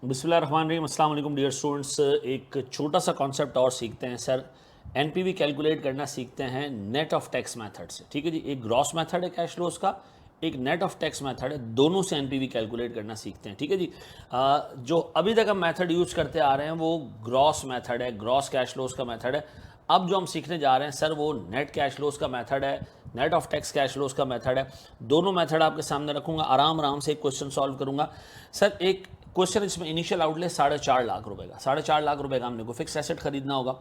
बिस्मिल्लाहिर्रहमानिर्रहीम। अस्सलाम वालेकुम डियर स्टूडेंट्स। एक छोटा सा कॉन्सेप्ट और सीखते हैं सर। एनपीवी कैलकुलेट करना सीखते हैं नेट ऑफ टैक्स मेथड से। ठीक है जी, एक ग्रॉस मेथड है कैश फ्लोज का, एक नेट ऑफ टैक्स मेथड है, दोनों से एनपीवी कैलकुलेट करना सीखते हैं। ठीक है जी। जो अभी तक हम मेथड यूज़ करते आ रहे हैं वो ग्रॉस मेथड है, ग्रॉस कैश फ्लोज का मेथड है। अब जो हम सीखने जा रहे हैं सर वो नेट कैश फ्लोज का मेथड है, net of tax cash flows का मेथड है। दोनों मेथड आपके सामने रखूंगा, आराम आराम से एक क्वेश्चन सॉल्व करूंगा। सर एक क्वेश्चन, इसमें इनिशियल आउटले 4.5 लाख रुपए का, 4.5 लाख रुपए का हमने को फिक्स एसेट खरीदना होगा।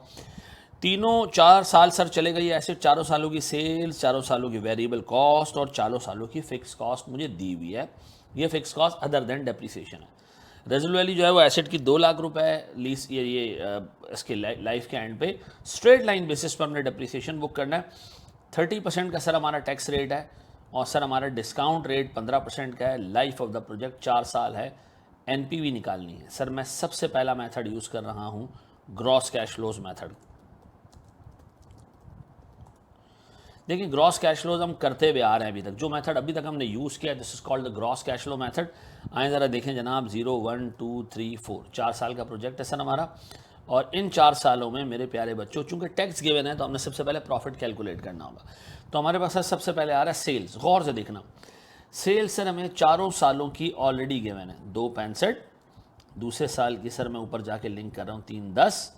तीनों 4 साल सर चलेगा ये एसेट, 4 सालों की सेल्स, 4 सालों की वेरिएबल कॉस्ट और 4 सालों की फिक्स कॉस्ट मुझे दी हुई है। ये fix cost other than depreciation है। रेजल वैल्यू जो है वो एसेट की 2 लाख रुपए है। लीज ये इसके लाइफ के एंड पे स्ट्रेट लाइन बेसिस पर हमने डेप्रिसिएशन बुक करना है। 30% का सर हमारा टैक्स रेट है और सर हमारा डिस्काउंट रेट 15% का है। लाइफ ऑफ द प्रोजेक्ट 4 साल है। एनपीवी निकालनी है सर। मैं सबसे पहला मेथड यूज़ कर रहा हूँ ग्रॉस कैश फ्लोज मेथड। देखिए ग्रॉस कैश फ्लोज हम करते हुए आ रहे हैं अभी तक। जो मेथड अभी तक हमने यूज़ किया, this is called the gross cash flow method. आए ज़रा देखें जनाब, 0 1 2 3 4 4 साल का प्रोजेक्ट है सर हमारा। और इन 4 सालों में मेरे प्यारे बच्चों, चूंकि टैक्स गिवन है तो हमने सबसे पहले प्रॉफिट कैलकुलेट करना होगा। तो हमारे पास सर सबसे पहले आ रहा है सेल्स। गौर से देखना, सेल्स सर हमें 4 सालों की ऑलरेडी गिवन है, 2.65। दूसरे साल की सर मैं ऊपर जाके लिंक कर रहा हूँ 3.10।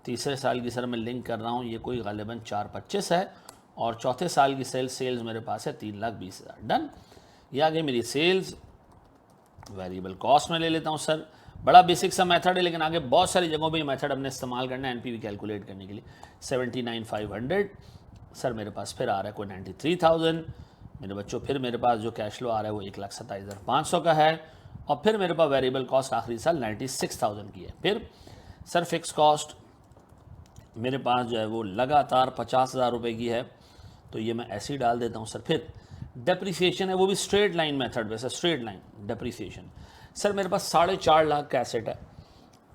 तीसरे साल की सर मैं लिंक कर रहा हूँ, ये कोई गालिबन 4.25 है। और चौथे साल की सेल्स मेरे पास है 3,20,000। डन। ये आ गई मेरी सेल्स। वेरिएबल कॉस्ट में ले लेता हूँ सर। बड़ा बेसिक सा मेथड है लेकिन आगे बहुत सारी जगहों पे ये मेथड हमने इस्तेमाल करना है एनपीवी कैलकुलेट करने के लिए। 79,500 सर मेरे पास फिर आ रहा है कोई 93,000 मेरे बच्चों। फिर मेरे पास जो कैश फ्लो आ रहा है वो 1,27,500 का है। और फिर मेरे पास वेरिएबल कॉस्ट आखिरी साल 96,000 की है। फिर सर फिक्स कॉस्ट मेरे पास जो है वो लगातार 50,000 रुपये की है, तो ये मैं ऐसे ही डाल देता हूँ सर। फिर डेप्रिसिएशन है, वो भी स्ट्रेट लाइन मेथड वैसे, स्ट्रेट लाइन डेप्रिसिएशन। सर मेरे पास 4.5 लाख का एसेट है,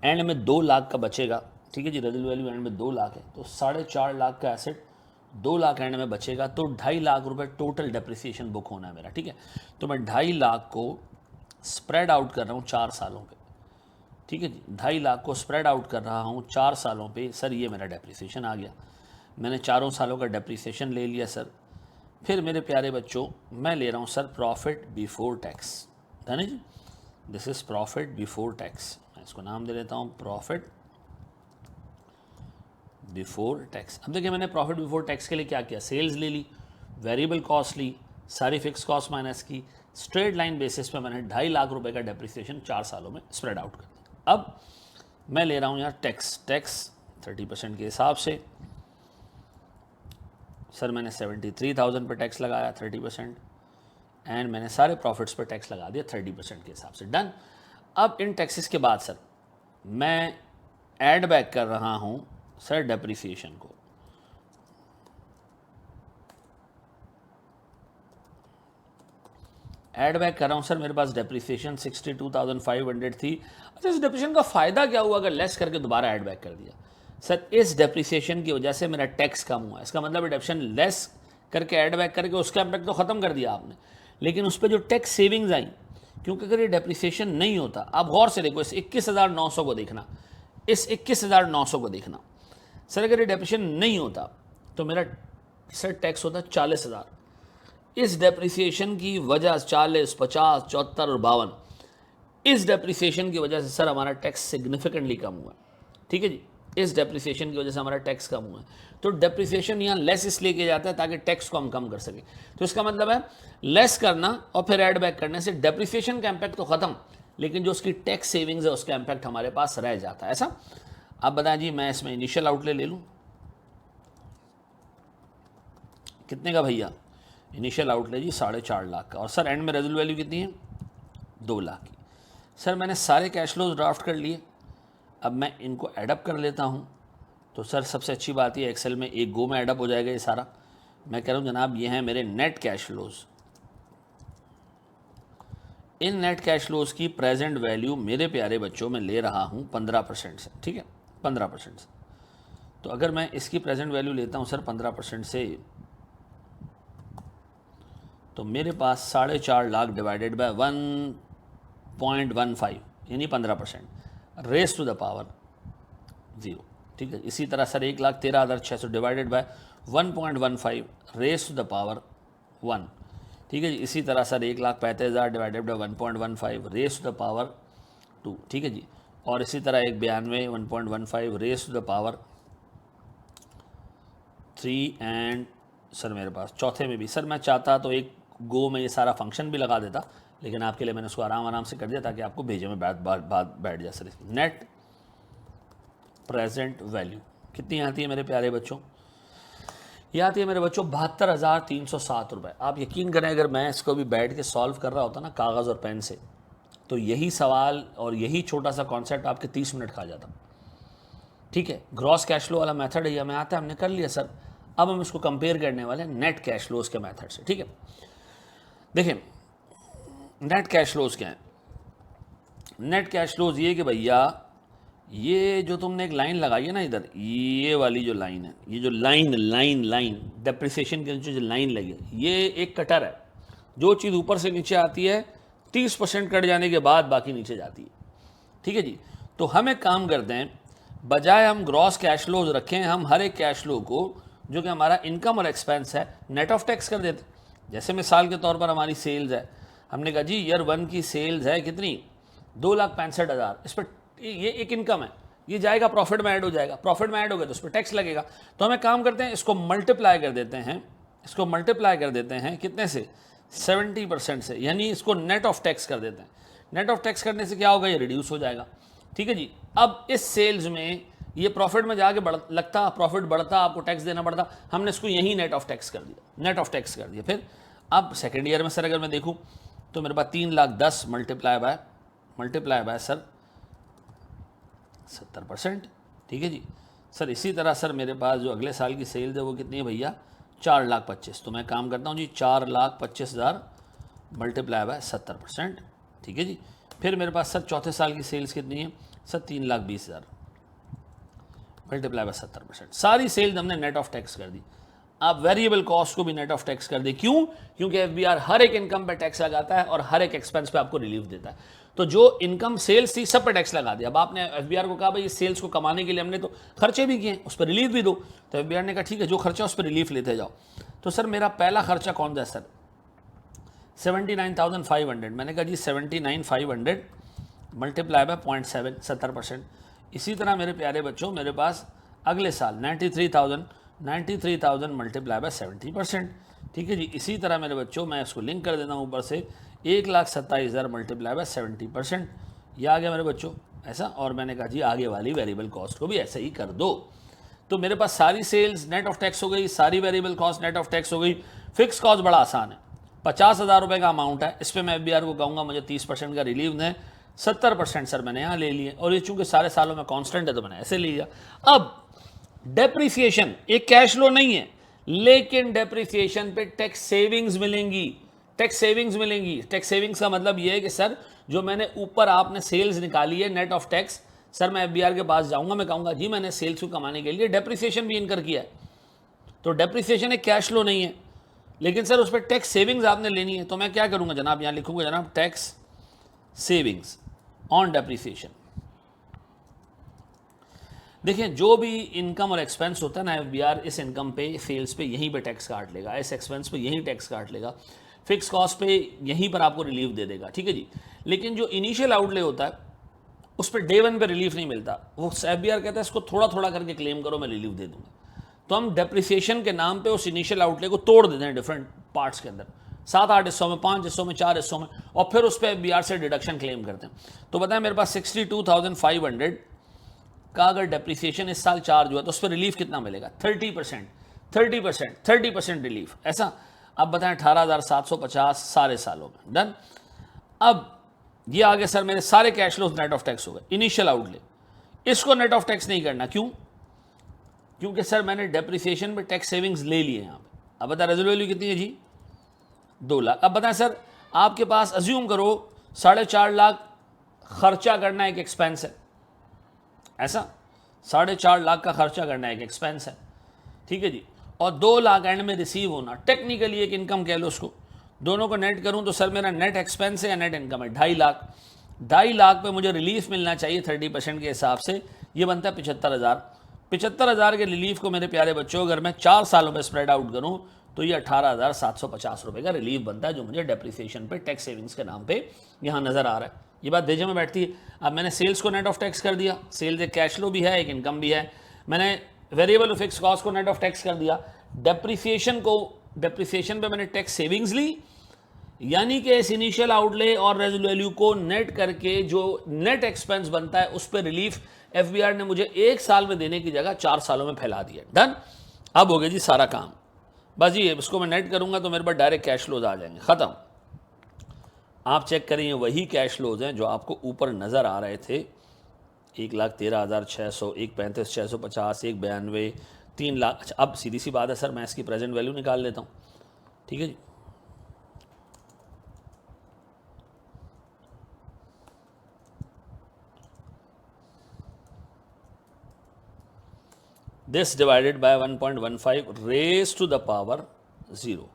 एंड में 2 लाख का बचेगा। ठीक है जी, रेजल वैल्यू एंड में 2 लाख है, तो 4.5 लाख का एसेट 2 लाख एंड में बचेगा, तो 2.5 लाख रुपए टोटल डेप्रिसिएशन बुक होना है मेरा। ठीक है, तो मैं 2.5 लाख को स्प्रेड आउट कर रहा हूँ 4 सालों पे। ठीक है जी, 2.5 लाख को स्प्रेड आउट कर रहा हूँ 4 सालों पे। सर ये मेरा डेप्रिसिएशन आ गया, मैंने 4 सालों का डेप्रिसिएशन ले लिया सर। फिर मेरे प्यारे बच्चों मैं ले रहा हूँ सर प्रॉफिट बिफोर टैक्स, है ना जी। This is profit before tax, मैं इसको नाम दे देता हूँ प्रॉफिट बिफोर टैक्स। अब देखिए मैंने प्रॉफिट बिफोर टैक्स के लिए क्या किया, सेल्स ले ली, वेरिएबल कॉस्ट ली, सारी फिक्स कॉस्ट माइनस की, स्ट्रेट लाइन बेसिस पे मैंने 2.5 लाख रुपए का डेप्रिसिएशन 4 सालों में स्प्रेड आउट कर दिया। अब मैं ले रहा हूँ यहाँ टैक्स 30% के हिसाब से। सर मैंने 73,000 पर टैक्स लगाया 30%, एंड मैंने सारे प्रॉफिट्स पर टैक्स लगा दिया 30% के हिसाब से। डन। अब इन टैक्सेस के बाद सर मैं ऐड बैक कर रहा हूँ सर डेप्रिसिएशन को। ऐड बैक कर रहा हूँ सर, मेरे पास डेप्रिसिएशन 62,500 थी। अच्छा, इस डेप्रिसिएशन का फ़ायदा क्या हुआ अगर लेस करके दोबारा ऐड बैक कर दिया? सर इस डेप्रिसिएशन की वजह से मेरा टैक्स कम हुआ, इसका मतलब डेप्रिसिएशन लेस करके ऐड बैक करके उसका इम्पैक्ट तो ख़त्म कर दिया आपने, लेकिन उस पर जो टैक्स सेविंग्स आई, क्योंकि अगर ये डेप्रिसिएशन नहीं होता, आप गौर से देखो इस 21,900 को देखना, इस 21,900 को देखना सर, अगर ये डेप्रिसिएशन नहीं होता तो मेरा सर टैक्स होता 40,000। इस डेप्रिसिएशन की वजह 40, 50, 74 और 52, इस डेप्रिसिएशन की वजह से सर हमारा टैक्स सिग्निफिकेंटली कम हुआ। ठीक है जी, इस डेप्रिसिएशन की वजह से हमारा टैक्स कम हुआ है। तो डेप्रिसिएशन यहाँ लेस इसलिए किया जाता है ताकि टैक्स को हम कम कर सकें। तो इसका मतलब है लेस करना और फिर ऐड बैक करने से डेप्रिसिएशन का इम्पैक्ट तो खत्म, लेकिन जो उसकी टैक्स सेविंग्स है उसका इम्पैक्ट हमारे पास रह जाता है। ऐसा आप बताएं जी, मैं इसमें इनिशियल आउटले ले लूँ कितने का भैया? इनिशियल आउटले जी 4.5 लाख का, और सर एंड में रेजल वैल्यू कितनी है? 2 लाख की। सर मैंने सारे कैश फ्लोज ड्राफ्ट कर लिए, अब मैं इनको एडअप कर लेता हूँ। तो सर सबसे अच्छी बात ये एक्सेल में एक गो में एडअप हो जाएगा ये सारा। मैं कह रहा हूँ जनाब ये हैं मेरे नेट कैश फ्लोज। इन नेट कैश फ्लोज की प्रेजेंट वैल्यू मेरे प्यारे बच्चों में ले रहा हूँ 15% से। ठीक है, 15% से। तो अगर मैं इसकी प्रेजेंट वैल्यू लेता हूँ सर 15% से, तो मेरे पास 4.5 लाख डिवाइडेड बाय 1.15, यानी 15% रेस टू द पावर 0, ठीक है। इसी तरह sir 1,13,600 divided by 1.15 raise to the power 1, ठीक है जी। इसी तरह sir 1,35,000 divided by 1.15 raise to the power 2, ठीक है जी। और इसी तरह 1,92 1.15 raise to the power 3 and sir मेरे पास चौथे में भी सर मैं चाहता तो एक गो में ये सारा फंक्शन भी लगा देता, लेकिन आपके लिए मैंने उसको आराम से कर दिया ताकि आपको भेजे में बात बैठ जाए। सर नेट प्रेजेंट वैल्यू कितनी आती है मेरे प्यारे बच्चों? ये आती है मेरे बच्चों 72,307 रुपये। आप यकीन करें अगर मैं इसको भी बैठ के सॉल्व कर रहा होता ना कागज़ और पेन से, तो यही सवाल और यही छोटा सा कॉन्सेप्ट आपके 30 मिनट खा जाता, ठीक है। ग्रॉस कैश फ्लो वाला मेथड है, हमें आता है, हमने कर लिया सर। अब हम इसको कंपेयर करने वाले हैं नेट कैश फ्लोज के मेथड से, ठीक है। देखिए नेट कैश फ्लोज क्या है? नेट कैश फ्लोज ये कि भैया ये जो तुमने एक लाइन लगाई है ना इधर, ये वाली जो लाइन है, ये जो लाइन डेप्रिसिएशन के जो लाइन लगी है, ये एक कटर है। जो चीज़ ऊपर से नीचे आती है 30% कट जाने के बाद बाकी नीचे जाती है, ठीक है जी। तो हम एक काम करते हैं, बजाय हम ग्रॉस कैश फ्लोज रखें, हम हर एक कैश फ्लो को जो कि हमारा इनकम और एक्सपेंस है नेट ऑफ टैक्स कर देते। जैसे मिसाल के तौर पर हमारी सेल्स है, हमने कहा जी ईयर 1 की सेल्स है कितनी, 2,65,000, इस पर ये एक इनकम है, ये जाएगा प्रॉफिट में ऐड हो जाएगा, प्रॉफिट में ऐड हो गया तो उस पर टैक्स लगेगा। तो हम एक काम करते हैं, इसको मल्टीप्लाई कर देते हैं, इसको मल्टीप्लाई कर देते हैं कितने से, 70% से, यानी इसको नेट ऑफ टैक्स कर देते हैं। नेट ऑफ टैक्स करने से क्या होगा, ये रिड्यूस हो जाएगा, ठीक है जी। अब इस सेल्स में ये प्रॉफिट में जाके लगता, प्रॉफिट बढ़ता, आपको टैक्स देना पड़ता, हमने इसको यही नेट ऑफ टैक्स कर दिया, नेट ऑफ टैक्स कर दिया। फिर अब सेकेंड ईयर में सर अगर मैं देखूँ तो मेरे पास 3,10,000 मल्टीप्लाई बाय सर 70%, ठीक है जी। सर इसी तरह सर मेरे पास जो अगले साल की सेल्स है वो कितनी है भैया, 4,25,000। तो मैं काम करता हूँ जी 4,25,000 मल्टीप्लाई बाय 70%, ठीक है जी। फिर मेरे पास सर चौथे साल की सेल्स कितनी है सर, 3,20,000 मल्टीप्लाई बाय 70%। सारी सेल्स हमने नेट ऑफ टैक्स कर दी। आप वेरिएबल कॉस्ट को भी नेट ऑफ टैक्स कर दें, क्यों? क्योंकि एफबीआर हर एक इनकम पे टैक्स लगाता है और हर एक एक्सपेंस पे आपको रिलीफ देता है। तो जो इनकम सेल्स थी सब पे टैक्स लगा दिया। अब आपने एफबीआर को कहा भाई इस सेल्स को कमाने के लिए हमने तो खर्चे भी किए, उस पर रिलीफ भी दो। तो एफबीआर ने कहा ठीक है जो खर्चा उस पर रिलीफ लेते जाओ। तो सर मेरा पहला खर्चा कौन सा सर, 79,500। मैंने कहा जी 79,500 मल्टीप्लाई बाय 0.7, 70%। इसी तरह मेरे प्यारे बच्चों मेरे पास अगले साल 93,000 मल्टीप्लाई बाय 70%, ठीक है जी। इसी तरह मेरे बच्चों मैं इसको लिंक कर देता हूँ ऊपर से, 1,27,000 मल्टीप्लाई बाय 70%, ये आ गया मेरे बच्चों ऐसा। और मैंने कहा जी आगे वाली वेरिएबल कॉस्ट को भी ऐसे ही कर दो। तो मेरे पास सारी सेल्स नेट ऑफ टैक्स हो गई, सारी variable cost net of tax हो गई। फिक्स कॉस्ट बड़ा आसान है, 50,000 रुपये का अमाउंट है, इस पर मैं एफबीआर को कहूँगा मुझे 30% का रिलीव दें, 70% सर मैंने यहाँ ले लिए, और ये चूंकि सारे सालों में कांस्टेंट है तो मैंने ऐसे लिया। अब डेप्रिसिएशन एक कैश फ्लो नहीं है, लेकिन डेप्रिसिएशन पे टैक्स सेविंग्स मिलेंगी, टैक्स सेविंग्स मिलेंगी। टैक्स सेविंग्स का मतलब ये है कि सर जो मैंने ऊपर आपने सेल्स निकाली है नेट ऑफ टैक्स, सर मैं एफबीआर के पास जाऊंगा, मैं कहूंगा जी मैंने सेल्स को कमाने के लिए डेप्रिसिएशन भी इनकर किया है। तो डेप्रिसिएशन एक कैश फ्लो नहीं है, लेकिन सर उस पर टैक्स सेविंग्स आपने लेनी है। तो मैं क्या करूंगा जनाब, यहाँ लिखूंगा जनाब टैक्स सेविंग्स ऑन डेप्रिसिएशन। देखिए जो भी इनकम और एक्सपेंस होता है ना, एफबीआर इस इनकम पे सेल्स पे यहीं पे टैक्स काट लेगा, इस एक्सपेंस पे यहीं टैक्स काट लेगा, फिक्स कॉस्ट पे यहीं पर आपको रिलीफ दे देगा, ठीक है जी। लेकिन जो इनिशियल आउटले होता है उस पर डे 1 पे रिलीफ नहीं मिलता, वो एफबीआर कहता है इसको थोड़ा थोड़ा करके क्लेम करो मैं रिलीफ दे दूंगा। तो हम डेप्रिसिएशन के नाम पे उस इनिशियल आउटले को तोड़ देते हैं डिफरेंट पार्ट्स के अंदर, 7-8 हिस्सों में, 5 हिस्सों में, 4 हिस्सों में, और फिर उस पर एफबीआर से डिडक्शन क्लेम करते हैं। तो बताएं मेरे पास 62,500 का अगर डेप्रिसिएशन इस साल चार्ज हुआ तो उस पर रिलीफ कितना मिलेगा, 30% रिलीफ ऐसा। अब बताएं 18,750 सारे सालों में, डन। अब ये आगे सर मेरे सारे cash flows net of tax हो गए, इनिशियल आउटले, इसको नेट ऑफ टैक्स नहीं करना, क्यों? क्योंकि सर मैंने डेप्रिसिएशन में टैक्स सेविंग्स ले लिए यहाँ पे। अब बता रेज़िडुअल वैल्यू कितनी है जी, 2 लाख। अब बताएं सर आपके पास अज्यूम करो 4.5 लाख खर्चा करना एक एक्सपेंस है, ऐसा 4.5 लाख का खर्चा करना एक एक्सपेंस है, ठीक है जी, और 2 लाख एंड में रिसीव होना, टेक्निकली एक इनकम कह लो उसको। दोनों को नेट करूं तो सर मेरा नेट एक्सपेंस है या नेट इनकम है, 2.5 लाख। 2.5 लाख पे मुझे रिलीफ मिलना चाहिए 30% के हिसाब से, ये बनता है 75,000। 75,000 के रिलीफ को मेरे प्यारे बच्चों अगर मैं 4 सालों में स्प्रेड आउट करूं तो ये 18,750 रुपये का रिलीफ बनता है, जो मुझे डेप्रिसिएशन पे टैक्स सेविंग्स के नाम पे यहाँ नज़र आ रहा है। ये बात देजे में बैठती है। अब मैंने सेल्स को नेट ऑफ टैक्स कर दिया, सेल्स एक कैश फ्लो भी है, एक इनकम भी है। मैंने वेरिएबल और फिक्स कॉस्ट को नेट ऑफ टैक्स कर दिया। डेप्रिसिएशन पे मैंने टैक्स सेविंग्स ली, यानी कि इस इनिशियल आउटले और रेजिडुअल वैल्यू को नेट करके जो नेट एक्सपेंस बनता है उस पर रिलीफ एफबीआर ने मुझे 1 साल में देने की जगह 4 सालों में फैला दिया। डन। अब हो गया जी सारा काम। बस जी इसको मैं नेट करूंगा तो मेरे पास डायरेक्ट कैश फ्लोज आ जाएंगे, खत्म। आप चेक करिए, वही कैश फ्लोज हैं जो आपको ऊपर नज़र आ रहे थे। 1,13,600, 1,35,650, 1,92, 3 लाख। अच्छा अब सीधी सी बात है सर, मैं इसकी प्रेजेंट वैल्यू निकाल लेता हूँ, ठीक है जी। This divided by 1.15 raise to the power 0।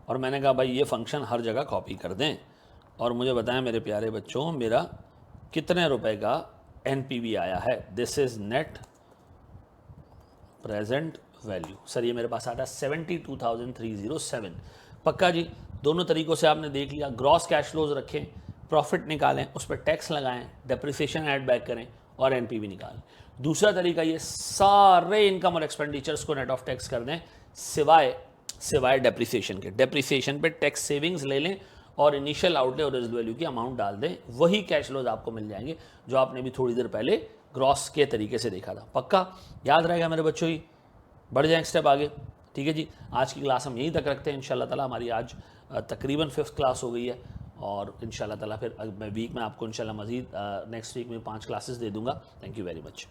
और मैंने कहा भाई ये फंक्शन हर जगह कॉपी कर दें और मुझे बताएं मेरे प्यारे बच्चों मेरा कितने रुपए का एनपीवी आया है। This is net present value. Sir ये मेरे पास आता है 72,307। पक्का जी, दोनों तरीकों से आपने देख लिया। ग्रॉस कैश फ्लोज रखें, प्रॉफिट निकालें, उस पर टैक्स लगाएं, डेप्रिसिएशन ऐड बैक करें और एनपीवी निकालें। दूसरा तरीका ये सारे इनकम और एक्सपेंडिचर्स को नेट ऑफ टैक्स कर दें सिवाय डेप्रिसिएशन के। डेप्रिसिएशन पे टैक्स सेविंग्स ले लें और इनिशियल आउटले और रेजिडुअल वैल्यू की अमाउंट डाल दें, वही कैश फ्लोज आपको मिल जाएंगे जो आपने भी थोड़ी देर पहले ग्रॉस के तरीके से देखा था। पक्का याद रहेगा मेरे बच्चों ही, बढ़ जाए स्टेप आगे, ठीक है जी। आज की क्लास हम यहीं तक रखते हैं इंशाल्लाह ताला। हमारी आज तकरीबन 5th क्लास हो गई है और इंशाल्लाह ताला फिर मैं वीक में आपको इंशाल्लाह मज़ीद नेक्स्ट वीक में 5 क्लासेस दे दूंगा। Thank you very much.